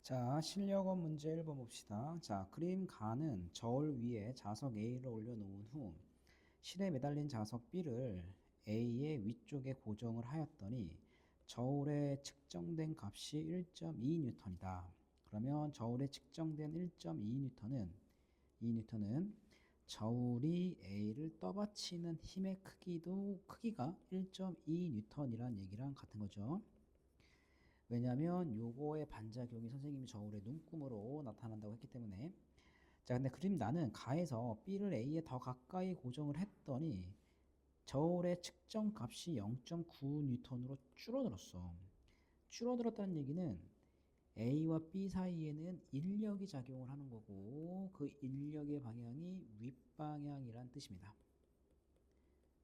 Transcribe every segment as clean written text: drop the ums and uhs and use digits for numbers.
자, 실력원 문제 1번 봅시다. 자, 그림 가는 저울 위에 자석 A를 올려놓은 후 실에 매달린 자석 B를 A의 위쪽에 고정을 하였더니 저울에 측정된 값이 1.2N이다. 그러면 저울에 측정된 1.2N은 저울이 A를 떠받치는 힘의 크기가 1.2N이란 얘기랑 같은 거죠. 왜냐하면 요거의 반작용이 선생님이 저울의 눈금으로 나타난다고 했기 때문에. 자, 근데 그림 나는 가에서 B를 A에 더 가까이 고정을 했더니 저울의 측정 값이 0.9N으로 줄어들었어. 줄어들었다는 얘기는 A와 B 사이에는 인력이 작용을 하는 거고 그 인력의 방향이 윗방향이란 뜻입니다.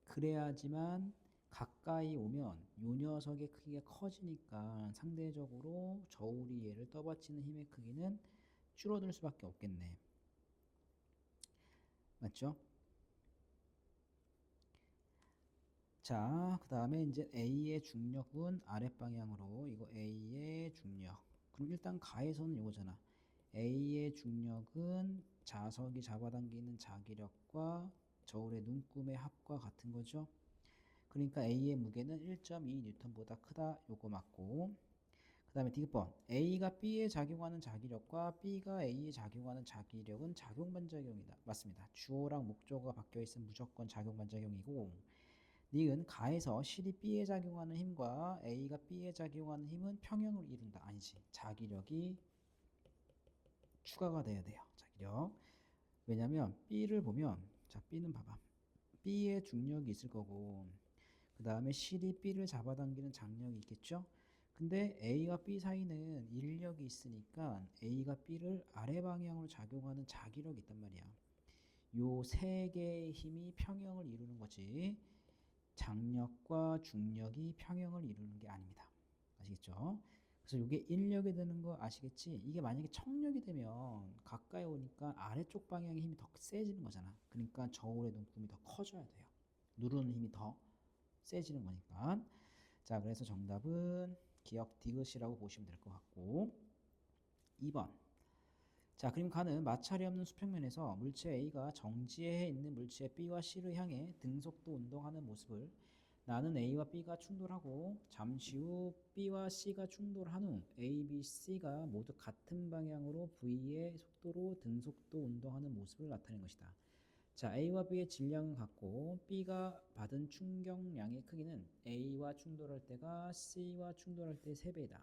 그래야지만 가까이 오면 요 녀석의 크기가 커지니까 상대적으로 저울이 얘를 떠받치는 힘의 크기는 줄어들 수밖에 없겠네. 맞죠? 자, 그 다음에 이제 A의 중력은 아랫방향으로 이거 A의 중력. 그럼 일단 가에서는 이거잖아. A의 중력은 자석이 잡아당기는 자기력과 저울의 눈금의 합과 같은 거죠. 그러니까 A의 무게는 1.2N보다 크다. 요거 맞고. 그 다음에 D번. A가 B에 작용하는 자기력과 B가 A에 작용하는 자기력은 작용반작용이다. 맞습니다. 주어랑 목적어가 바뀌어 있으면 무조건 작용반작용이고, 니은 가에서 실이 B에 작용하는 힘과 A가 B에 작용하는 힘은 평형을 이룬다. 아니지. 자기력이 추가가 돼야 돼요. 자기력. 왜냐면 B를 보면, 자, B는 봐봐. B의 중력이 있을 거고, 그 다음에 실이 B를 잡아당기는 장력이 있겠죠? 근데 A와 B 사이는 인력이 있으니까 A가 B를 아래 방향으로 작용하는 자기력이 있단 말이야. 요 세 개의 힘이 평형을 이루는 거지. 장력과 중력이 평형을 이루는 게 아닙니다. 아시겠죠? 그래서 이게 인력이 되는 거 아시겠지? 이게 만약에 청력이 되면 가까이 오니까 아래쪽 방향의 힘이 더 세지는 거잖아. 그러니까 저울의 눈금이 더 커져야 돼요. 누르는 힘이 더 세지는 거니까. 자, 그래서 정답은 기억 디귿이라고 보시면 될 것 같고. 2번. 자, 그림 가는 마찰이 없는 수평면에서 물체 A가 정지해 있는 물체 B와 C를 향해 등속도 운동하는 모습을 나는 A와 B가 충돌하고 잠시 후 B와 C가 충돌한 후 A, B, C가 모두 같은 방향으로 V의 속도로 등속도 운동하는 모습을 나타낸 것이다. 자, A와 B의 질량은 같고 B가 받은 충격량의 크기는 A와 충돌할 때가 C와 충돌할 때의 3배이다.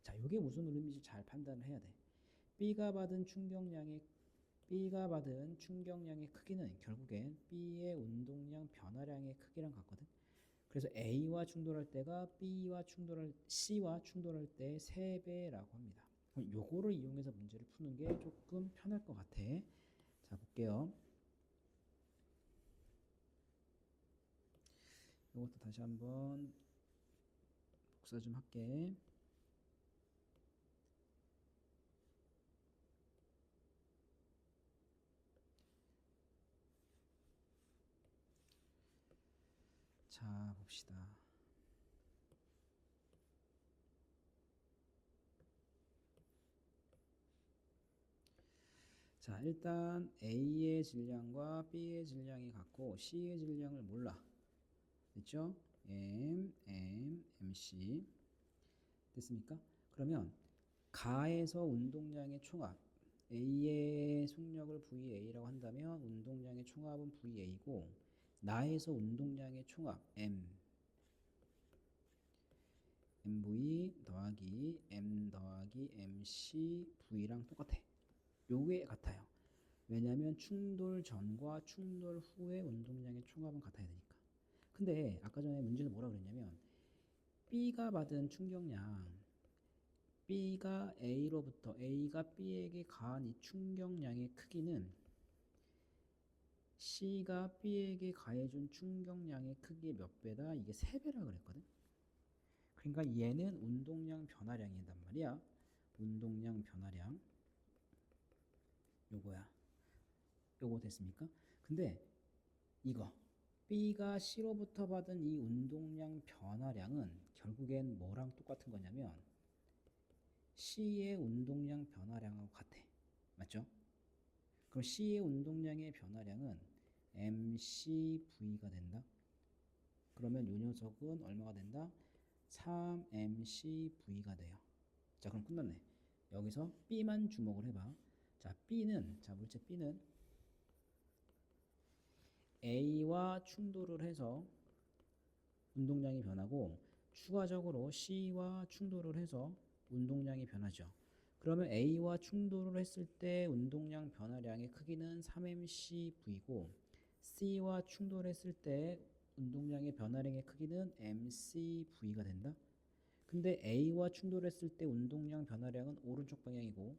자, 이게 무슨 의미인지 잘 판단을 해야 돼. B가 받은 충격량의 크기는 결국엔 B의 운동량 변화량의 크기랑 같거든. 그래서 A와 충돌할 때가 C와 충돌할 때 3배라고 합니다. 그럼 요거를 이용해서 문제를 푸는 게 조금 편할 것 같아. 자, 볼게요. 이것도 다시 한번 복사 좀 할게. 자, 봅시다. 자, 일단 A의 질량과 B의 질량이 같고 C의 질량을 몰라. 됐죠? MC. 됐습니까? 그러면 가에서 운동량의 총합, A의 속력을 VA라고 한다면 운동량의 총합은 VA고, 나에서 운동량의 총합 MV 더하기 M 더하기 MC V랑 똑같아. 요게 같아요. 왜냐하면 충돌 전과 충돌 후의 운동량의 총합은 같아야 되니까. 근데 아까 전에 문제는 뭐라 그랬냐면 B가 받은 충격량, A가 B에게 가한 이 충격량의 크기는 C가 B에게 가해준 충격량의 크기의 몇 배다? 이게 3배라 그랬거든. 그러니까 얘는 운동량 변화량이란 말이야. 운동량 변화량. 요거야. 요거 됐습니까? 근데 이거 B가 C로부터 받은 이 운동량 변화량은 결국엔 뭐랑 똑같은 거냐면 C의 운동량 변화량하고 같아. 맞죠? 그럼 C의 운동량의 변화량은 mcv가 된다. 그러면 이 녀석은 얼마가 된다? 3mcv가 돼요. 자, 그럼 끝났네. 여기서 B만 주목을 해봐. 자, 물체 B는 A와 충돌을 해서 운동량이 변하고 추가적으로 C와 충돌을 해서 운동량이 변하죠. 그러면 A와 충돌을 했을 때 운동량 변화량의 크기는 3mcv고 C와 충돌했을 때 운동량의 변화량의 크기는 mcv가 된다. 근데 A와 충돌했을 때 운동량 변화량은 오른쪽 방향이고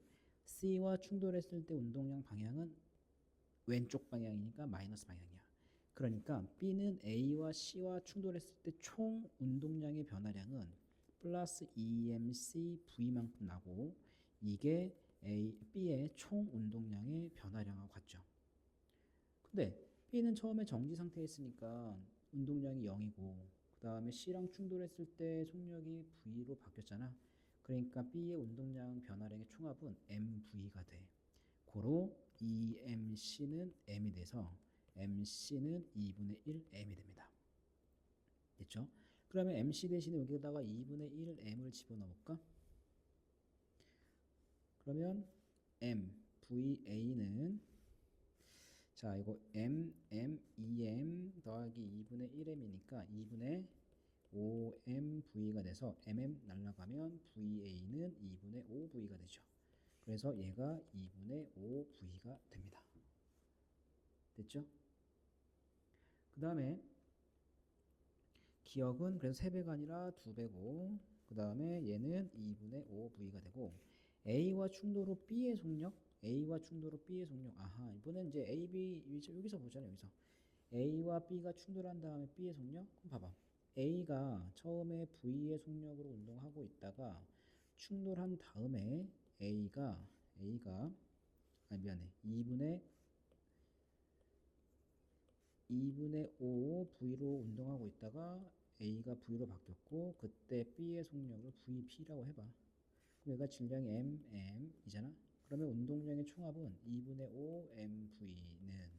C와 충돌했을 때 운동량 방향은 왼쪽 방향이니까 마이너스 방향이야. 그러니까 B는 A와 C와 충돌했을 때 총 운동량의 변화량은 플러스 EMCV만큼 나고 이게 B의 총 운동량의 변화량하고 같죠. 근데 B는 처음에 정지 상태에 있으니까 운동량이 0이고 그 다음에 C랑 충돌했을 때 속력이 V로 바뀌었잖아. 그러니까 B의 운동량 변화량의 총합은 MV가 돼. 고로 EMC는 M이 돼서 MC는 2분의 1 M이 됩니다. 됐죠? 그러면 MC 대신에 여기다가 2분의 1 M을 집어넣을까? 그러면 MVA는 자 이거 MM2M 더하기 2분의 1M이니까 2분의 5MV가 돼서 MM 날라가면 VA는 2분의 5V가 되죠. 그래서 얘가 2분의 5V가 됩니다. 됐죠? 그 다음에 기억은 그래서 3배가 아니라 2배고 그 다음에 얘는 2분의 5V가 되고 A와 충돌 후 B의 속력 아하 이번엔 이제 A, B 여기서 보잖아요. 여기서 A와 B가 충돌한 다음에 B의 속력 그럼 봐봐 A가 처음에 V의 속력으로 운동하고 있다가 충돌한 다음에 A가 미안해 2분의 5 V로 운동하고 있다가 A가 V로 바뀌었고 그때 B의 속력을 VP라고 해봐. 그럼 얘가 질량이 MM이잖아. 그러면 운동량의 총합은 2분의 5 MV는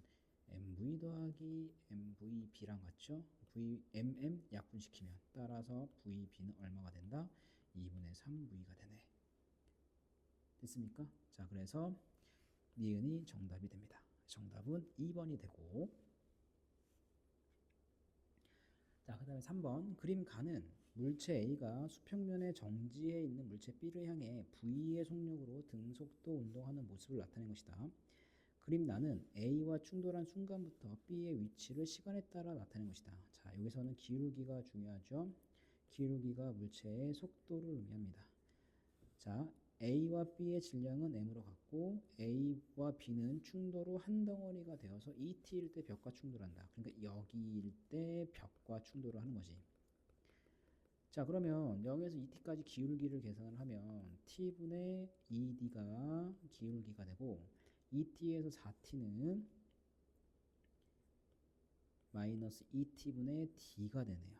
MV 더하기 MVB랑 같죠? MM 약분시키면 따라서 VB는 얼마가 된다? 2분의 3V가 되네. 됐습니까? 자, 그래서 니은이 정답이 됩니다. 정답은 2번이 되고 자, 그 다음에 3번 그림 가는 물체 A가 수평면에 정지해 있는 물체 B를 향해 V의 속력으로 등속도 운동하는 모습을 나타낸 것이다. 그림 나는 A와 충돌한 순간부터 B의 위치를 시간에 따라 나타낸 것이다. 자, 여기서는 기울기가 중요하죠. 기울기가 물체의 속도를 의미합니다. 자, A와 B의 질량은 M으로 같고 A와 B는 충돌 후 한 덩어리가 되어서 ET일 때 벽과 충돌한다. 그러니까 여기일 때 벽과 충돌을 하는 거지. 자, 그러면 0에서 ET까지 기울기를 계산을 하면 T분의 2D가 기울기가 되고 ET에서 4T는 마이너스 2T분의 D가 되네요.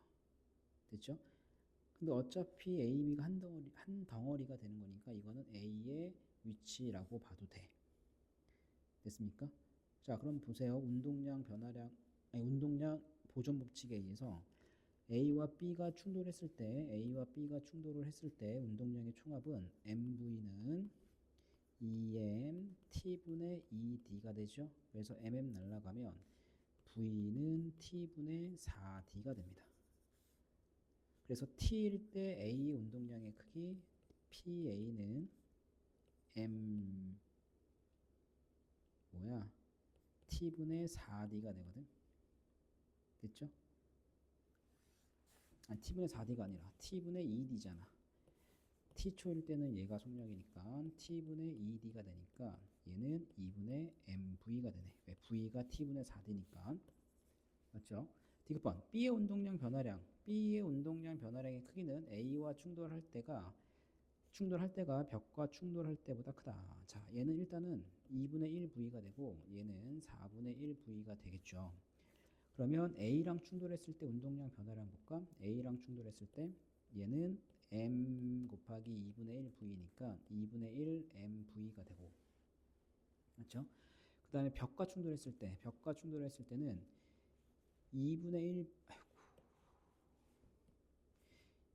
됐죠? 근데 어차피 A, B가 한 덩어리가 되는 거니까 이거는 A의 위치라고 봐도 돼. 됐습니까? 자, 그럼 보세요. 운동량 보존 법칙에 의해서 A와 B가 충돌을 했을 때 운동량의 총합은 MV는 2M T분의 2D가 되죠. 그래서 MM 날라가면 V는 T분의 4D가 됩니다. 그래서 T일 때 A의 운동량의 크기 PA는 T분의 4D가 되거든. 됐죠? 아니, T분의 4D가 아니라 T분의 2D잖아. T초일 때는 얘가 속력이니까 T분의 2D가 되니까 얘는 2분의 MV가 되네. 왜? V가 T분의 4D니까. 맞죠? 디귿번 B의 운동량 변화량의 크기는 A와 충돌할 때가 벽과 충돌할 때보다 크다. 자, 얘는 일단은 2분의 1V가 되고 얘는 4분의 1V가 되겠죠. 그러면 A랑 충돌했을 때 운동량 변화량 볼까? A랑 충돌했을 때 얘는 m 곱하기 2분의 1 v니까 2분의 1 mv가 되고, 맞죠? 그 다음에 벽과 충돌했을 때는 2분의 1,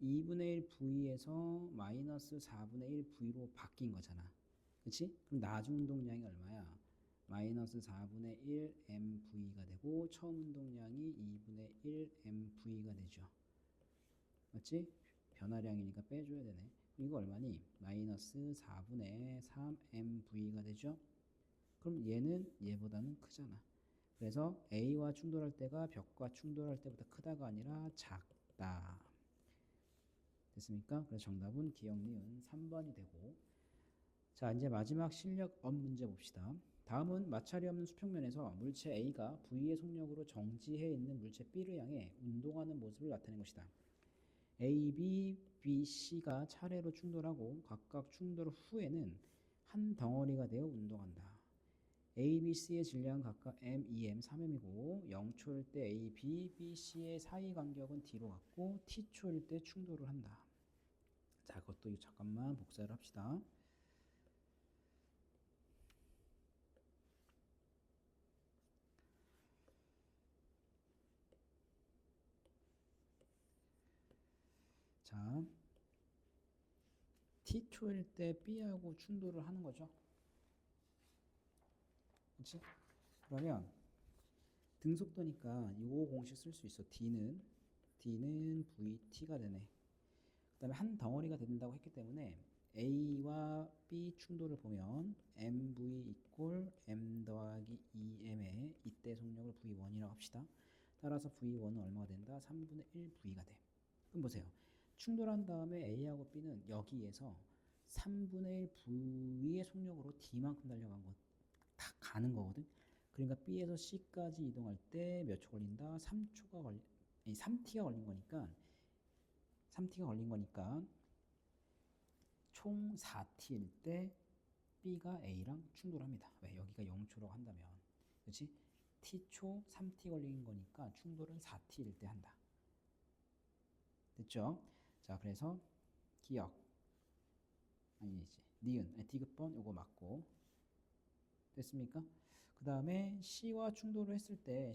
2분의 1 v에서 마이너스 4분의 1 v로 바뀐 거잖아. 그치? 그럼 나중 운동량이 얼마야? 마이너스 4분의 1 mv가 되고 처음 운동량이 2분의 1 mv가 되죠. 맞지? 변화량이니까 빼줘야 되네. 이거 얼마니? 마이너스 4분의 3 mv가 되죠. 그럼 얘는 얘보다는 크잖아. 그래서 A와 충돌할 때가 벽과 충돌할 때보다 크다가 아니라 작다. 됐습니까? 그래서 정답은 기억 니은 3번이 되고, 자 이제 마지막 실력 업 문제 봅시다. 다음은 마찰이 없는 수평면에서 물체 A가 V의 속력으로 정지해 있는 물체 B를 향해 운동하는 모습을 나타낸 것이다. A, B, B, C가 차례로 충돌하고 각각 충돌 후에는 한 덩어리가 되어 운동한다. A, B, C의 질량은 각각 M, 2M, 3M이고 0초일 때 A, B, B, C의 사이 간격은 D로 같고 T초일 때 충돌을 한다. 자, 그것도 잠깐만 복사를 합시다. 자, T초일 때 B하고 충돌을 하는 거죠. 그렇지? 그러면 등속도니까 이 공식 쓸 수 있어. D는 VT가 되네. 그 다음에 한 덩어리가 된다고 했기 때문에 A와 B 충돌을 보면 MV 이꼴 M 더하기 2M의 이때 속력을 V1이라고 합시다. 따라서 V1은 얼마가 된다? 3분의 1 V가 돼. 그럼 보세요. 충돌한 다음에 A하고 B는 여기에서 3분의 1 V의 속력으로 D만큼 달려간 거 다 가는 거거든. 그러니까 B에서 C까지 이동할 때 몇 초 걸린다? 3초가 걸리, 3T가 걸린 거니까 3T가 걸린 거니까 총 4T일 때 B가 A랑 충돌합니다. 왜? 여기가 0초라고 한다면. 그렇지? T초 3T 걸린 거니까 충돌은 4T일 때 한다. 됐죠? 자, 그래서 기억 아니지. 니은 디귿번 요거 맞고. 됐습니까? 그 다음에 C와 충돌을 했을 때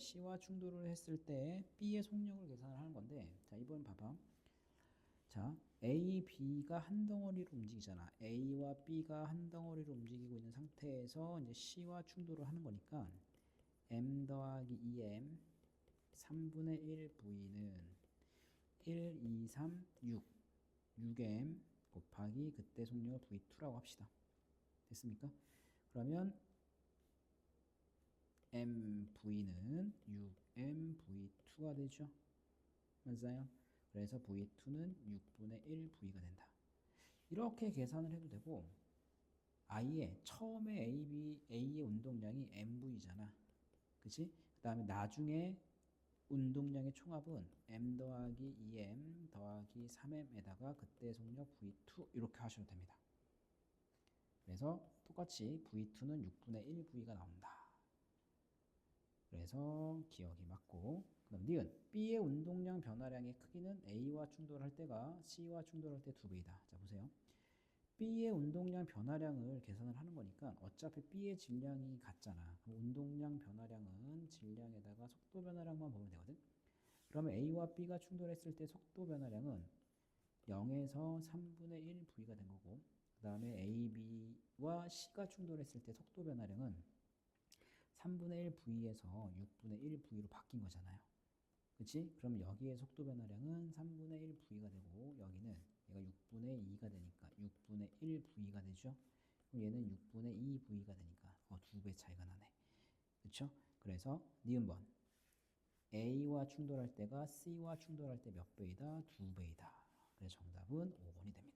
B의 속력을 계산을 하는 건데, 자, 이번 봐봐. 자, A, B가 한 덩어리로 움직이잖아. A와 B가 한 덩어리로 움직이고 있는 상태에서 이제 C와 충돌을 하는 거니까 M 더하기 2M 3분의 1 V는 1, 2, 3, 6 6M 곱하기 그때 속력을 V2라고 합시다. 됐습니까? 그러면 MV는 6MV2가 되죠. 맞아요? 그래서 V2는 6분의 1 V가 된다. 이렇게 계산을 해도 되고, 아예 처음에 A의 운동량이 MV잖아. 그치? 그 다음에 나중에 운동량의 총합은 M 더하기 2M 더하기 3M에다가 그때 속력 V2 이렇게 하셔도 됩니다. 그래서 똑같이 V2는 6분의 1 V가 나온다. 그래서 기억이 맞고, 그다음 니은 B의 운동량 변화량의 크기는 A와 충돌할 때가 C와 충돌할 때 2배이다. 자 보세요. B의 운동량 변화량을 계산을 하는 거니까 어차피 B의 질량이 같잖아. 그럼 운동량 변화량은 질량에다가 속도 변화량만 보면 되거든. 그러면 A와 B가 충돌했을 때 속도 변화량은 0에서 3분의 1 V가 된 거고, 그 다음에 A, B와 C가 충돌했을 때 속도 변화량은 3분의 1 V에서 6분의 1 V로 바뀐 거잖아요. 그치? 그럼 여기에 속도 변화량은 3분의 1 V가 되고, 여기는 얘가 6분의 2가 되니까 6분의 1 V가 되죠. 그럼 얘는 6분의 2 V가 되니까 2배 차이가 나네. 그쵸? 그래서 니은번 A와 충돌할 때가 C와 충돌할 때 몇 배이다? 2배이다. 그래서 정답은 5번이 됩니다.